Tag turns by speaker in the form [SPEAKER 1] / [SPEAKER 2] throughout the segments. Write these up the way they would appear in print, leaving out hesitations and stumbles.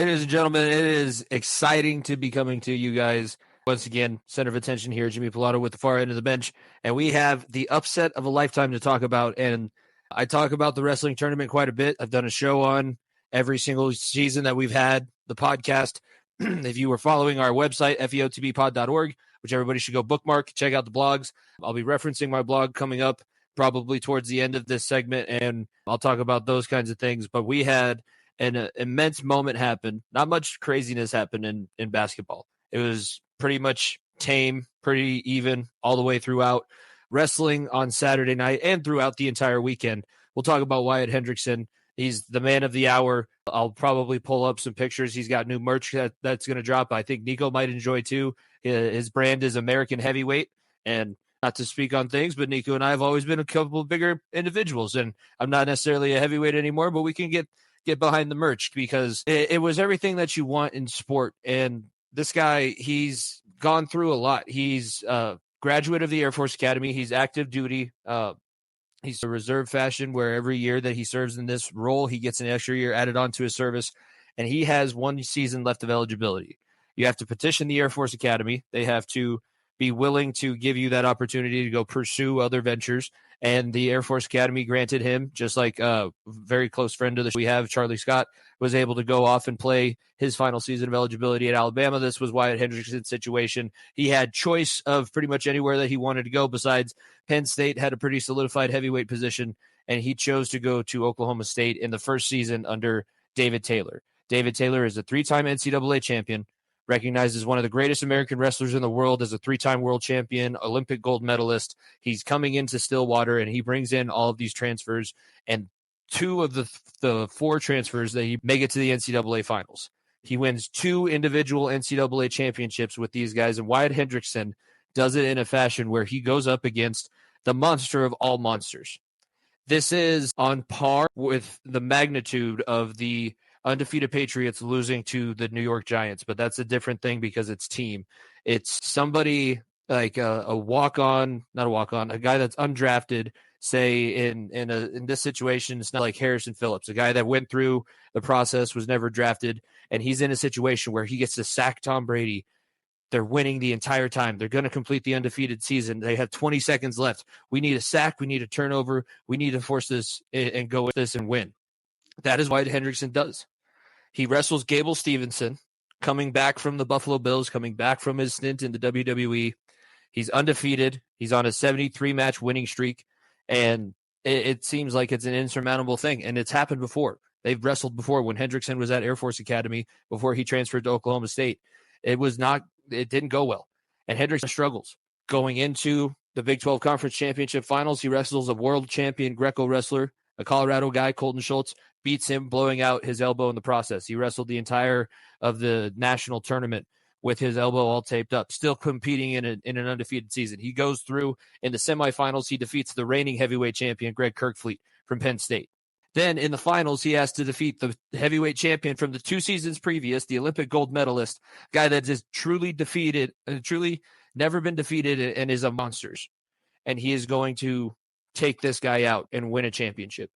[SPEAKER 1] Ladies and gentlemen, it is exciting to be coming to you guys. Once again, center of attention here, Jimmy Pilato with the far end of the bench. And we have the upset of a lifetime to talk about. And I talk about the wrestling tournament quite a bit. I've done a show on every single season that we've had the podcast. If you were following our website, feotbpod.org, which everybody should go bookmark, check out the blogs. I'll be referencing my blog coming up probably towards the end of this segment, and I'll talk about those kinds of things. But we had an immense moment happen. Not much craziness happened in basketball. It was pretty much tame, pretty even all the way throughout. Wrestling on Saturday night and throughout the entire weekend. We'll talk about Wyatt Hendrickson. He's the man of the hour. I'll probably pull up some pictures. He's got new merch that's going to drop. I think Nico might enjoy too. His brand is American Heavyweight. And not to speak on things, but Nico and I have always been a couple of bigger individuals. And I'm not necessarily a heavyweight anymore, but we can get behind the merch because it was everything that you want in sport. And this guy, he's gone through a lot. He's a graduate of the Air Force Academy. He's active duty. He's a reserve fashion where every year that he serves in this role, he gets an extra year added onto his service. And he has 1 season left of eligibility. You have to petition the Air Force Academy. They have to be willing to give you that opportunity to go pursue other ventures. And the Air Force Academy granted him, just like a very close friend of the show we have, Charlie Scott, was able to go off and play his final season of eligibility at Alabama. This was Wyatt Hendrickson's situation. He had choice of pretty much anywhere that he wanted to go besides Penn State, had a pretty solidified heavyweight position, and he chose to go to Oklahoma State in the first season under David Taylor. David Taylor is a 3-time NCAA champion, recognized as one of the greatest American wrestlers in the world, as a 3-time world champion, Olympic gold medalist. He's coming into Stillwater, and he brings in all of these transfers, and 2 of the 4 transfers that he make it to the NCAA finals. He wins 2 individual NCAA championships with these guys, and Wyatt Hendrickson does it in a fashion where he goes up against the monster of all monsters. This is on par with the magnitude of the undefeated Patriots losing to the New York Giants, but that's a different thing because it's team. It's somebody like a walk-on, not a walk-on, a guy that's undrafted, say in this situation. It's not like Harrison Phillips, a guy that went through the process, was never drafted, and he's in a situation where he gets to sack Tom Brady. They're winning the entire time. They're going to complete the undefeated season. They have 20 seconds left. We need a sack. We need a turnover. We need to force this and go with this and win. That is what Hendrickson does. He wrestles Gable Stevenson, coming back from the Buffalo Bills, coming back from his stint in the WWE. He's undefeated. He's on a 73-match winning streak, and it seems like it's an insurmountable thing, and it's happened before. They've wrestled before when Hendrickson was at Air Force Academy before he transferred to Oklahoma State. It didn't go well, and Hendrickson struggles. Going into the Big 12 Conference Championship Finals, he wrestles a world champion Greco wrestler, a Colorado guy, Colton Schultz, beats him, blowing out his elbow in the process. He wrestled the entire of the national tournament with his elbow all taped up, still competing in an undefeated season. He goes through in the semifinals. He defeats the reigning heavyweight champion, Greg Kirkfleet from Penn State. Then in the finals, he has to defeat the heavyweight champion from the 2 seasons previous, the Olympic gold medalist, guy that is truly never been defeated and is a monster. And he is going to take this guy out and win a championship.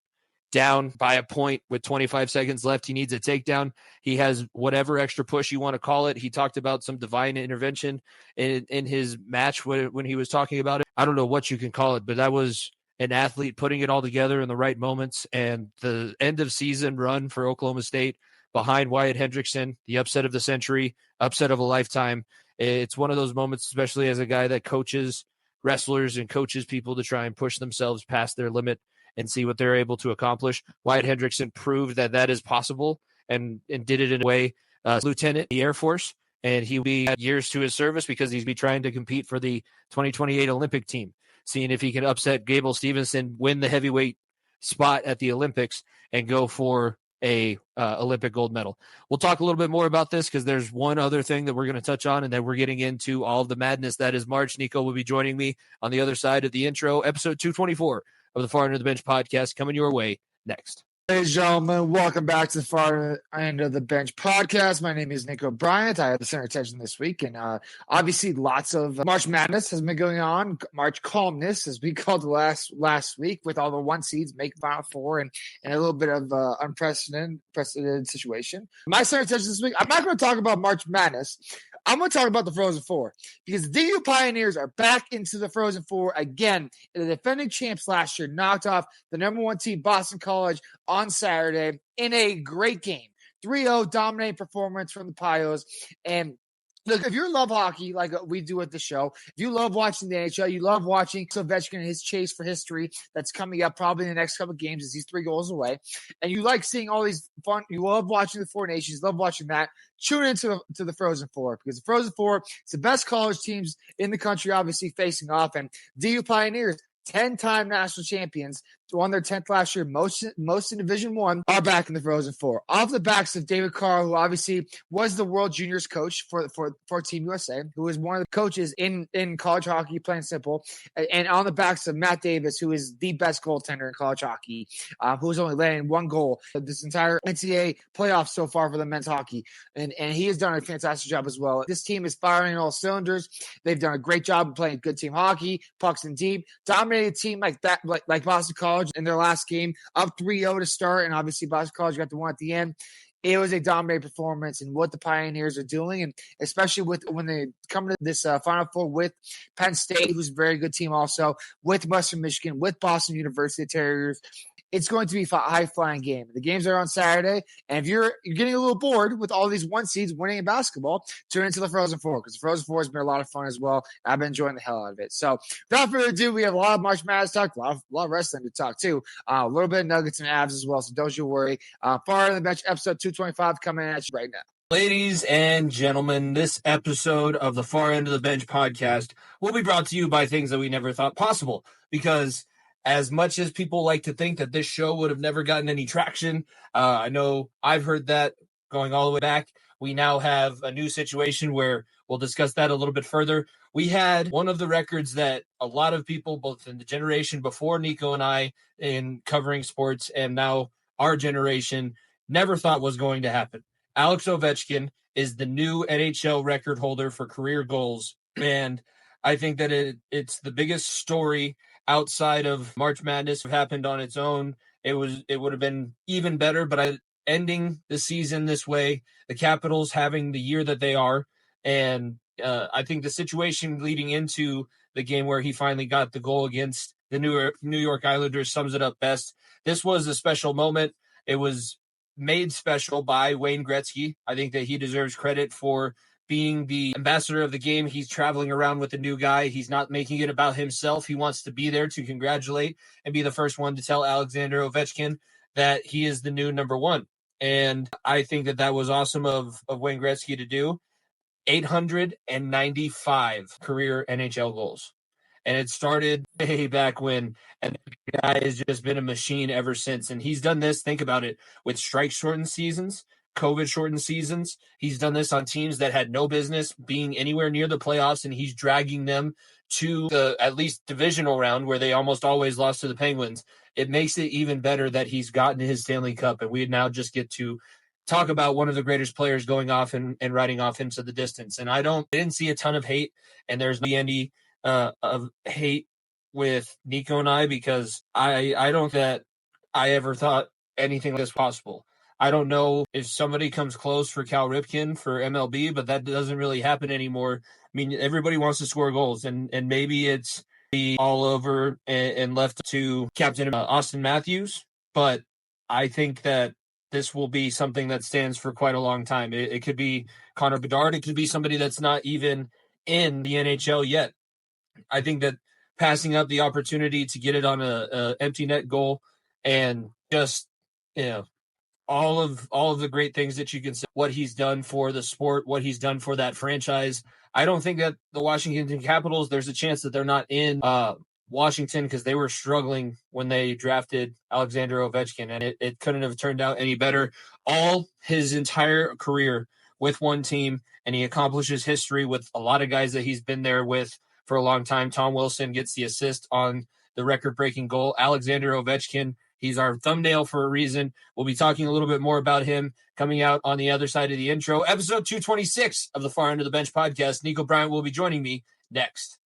[SPEAKER 1] Down by a point with 25 seconds left. He needs a takedown. He has whatever extra push you want to call it. He talked about some divine intervention in his match when he was talking about it. I don't know what you can call it, but that was an athlete putting it all together in the right moments. And the end of season run for Oklahoma State behind Wyatt Hendrickson, the upset of the century, upset of a lifetime. It's one of those moments, especially as a guy that coaches wrestlers and coaches people to try and push themselves past their limit and see what they're able to accomplish. Wyatt Hendrickson proved that is possible and did it in a way, lieutenant in the Air Force, and he'll be years to his service because he's be trying to compete for the 2028 Olympic team, seeing if he can upset Gable Stevenson, win the heavyweight spot at the Olympics, and go for a Olympic gold medal. We'll talk a little bit more about this because there's one other thing that we're going to touch on, and then we're getting into all of the madness that is March. Nico will be joining me on the other side of the intro, episode 224 of the Far End of the Bench podcast, coming your way next.
[SPEAKER 2] Ladies and gentlemen, welcome back to the Far End of the Bench podcast. My name is Nico Bryant. I have the center attention this week, and obviously lots of March Madness has been going on. March calmness, as we called the last week, with all the one seeds making Final Four and a little bit of unprecedented situation. My center attention this week, I'm not going to talk about March Madness. I'm going to talk about the Frozen Four because the DU Pioneers are back into the Frozen Four again. The defending champs last year knocked off the number one team, Boston College, on Saturday in a great game. 3-0 dominating performance from the Pios. And look, if you love hockey like we do at the show, if you love watching the NHL, you love watching Ovechkin and his chase for history that's coming up probably in the next couple of games as he's 3 goals away, and you like seeing all these fun, you love watching the Four Nations, love watching that, tune into the Frozen Four because the Frozen Four, it's the best college teams in the country obviously facing off, and DU Pioneers, 10-time national champions, won their 10th last year, most in Division I, are back in the Frozen Four. Off the backs of David Carr, who obviously was the World Juniors coach for Team USA, who is one of the coaches in college hockey, plain simple, and on the backs of Matt Davis, who is the best goaltender in college hockey, who has only landed 1 goal this entire NCAA playoffs so far for the men's hockey, and he has done a fantastic job as well. This team is firing on all cylinders. They've done a great job of playing good team hockey, pucks in deep, dominated team like that, like Boston College in their last game, up 3-0 to start, and obviously Boston College got the one at the end. It was a dominating performance and what the Pioneers are doing, and especially when they come to this Final Four with Penn State, who's a very good team also, with Western Michigan, with Boston University Terriers. It's going to be a high-flying game. The games are on Saturday, and if you're getting a little bored with all these one seeds winning in basketball, turn into the Frozen Four because the Frozen Four has been a lot of fun as well. I've been enjoying the hell out of it. So, without further ado, we have a lot of March Madness talk, a lot of wrestling to talk too, a little bit of Nuggets and Avs as well. So don't you worry. Far on the Bench, episode 225 coming at you right now.
[SPEAKER 1] Ladies and gentlemen, this episode of the Far End of the Bench podcast will be brought to you by things that we never thought possible, because as much as people like to think that this show would have never gotten any traction, I know I've heard that going all the way back. We now have a new situation where we'll discuss that a little bit further. We had one of the records that a lot of people, both in the generation before Nico and I in covering sports and now our generation, never thought was going to happen. Alex Ovechkin is the new NHL record holder for career goals, and I think that it's the biggest story outside of March Madness happened on its own. It would have been even better, but ending the season this way, the Capitals having the year that they are, and I think the situation leading into the game where he finally got the goal against the New York Islanders sums it up best. This was a special moment. It was made special by Wayne Gretzky. I think that he deserves credit for being the ambassador of the game. He's traveling around with the new guy. He's not making it about himself. He wants to be there to congratulate and be the first one to tell Alexander Ovechkin that he is the new number one. And I think that was awesome of Wayne Gretzky to do. 895 career NHL goals. And it started way back when, and the guy has just been a machine ever since. And he's done this, think about it, with strike-shortened seasons, COVID-shortened seasons. He's done this on teams that had no business being anywhere near the playoffs, and he's dragging them to the at least divisional round where they almost always lost to the Penguins. It makes it even better that he's gotten his Stanley Cup, and we now just get to talk about one of the greatest players going off and riding off into the distance. And I didn't see a ton of hate, and there's no any of hate with Nico and I, because I don't that I ever thought anything like this possible. I don't know if somebody comes close for Cal Ripken for MLB, but that doesn't really happen anymore. I mean, everybody wants to score goals, and maybe it's all over and left to Captain Austin Matthews, but I think that this will be something that stands for quite a long time. It could be Connor Bedard. It could be somebody that's not even in the NHL yet. I think that passing up the opportunity to get it on a empty net goal and just, all of the great things that you can say, what he's done for the sport, what he's done for that franchise. I don't think that the Washington Capitals, there's a chance that they're not in Washington because they were struggling when they drafted Alexander Ovechkin, and it couldn't have turned out any better. All his entire career with one team, and he accomplishes history with a lot of guys that he's been there with for a long time. Tom Wilson gets the assist on the record-breaking goal. Alexander Ovechkin He's our thumbnail for a reason. We'll be talking a little bit more about him coming out on the other side of the intro. Episode 226 of the Far End of the Bench podcast. Nico Bryant will be joining me next.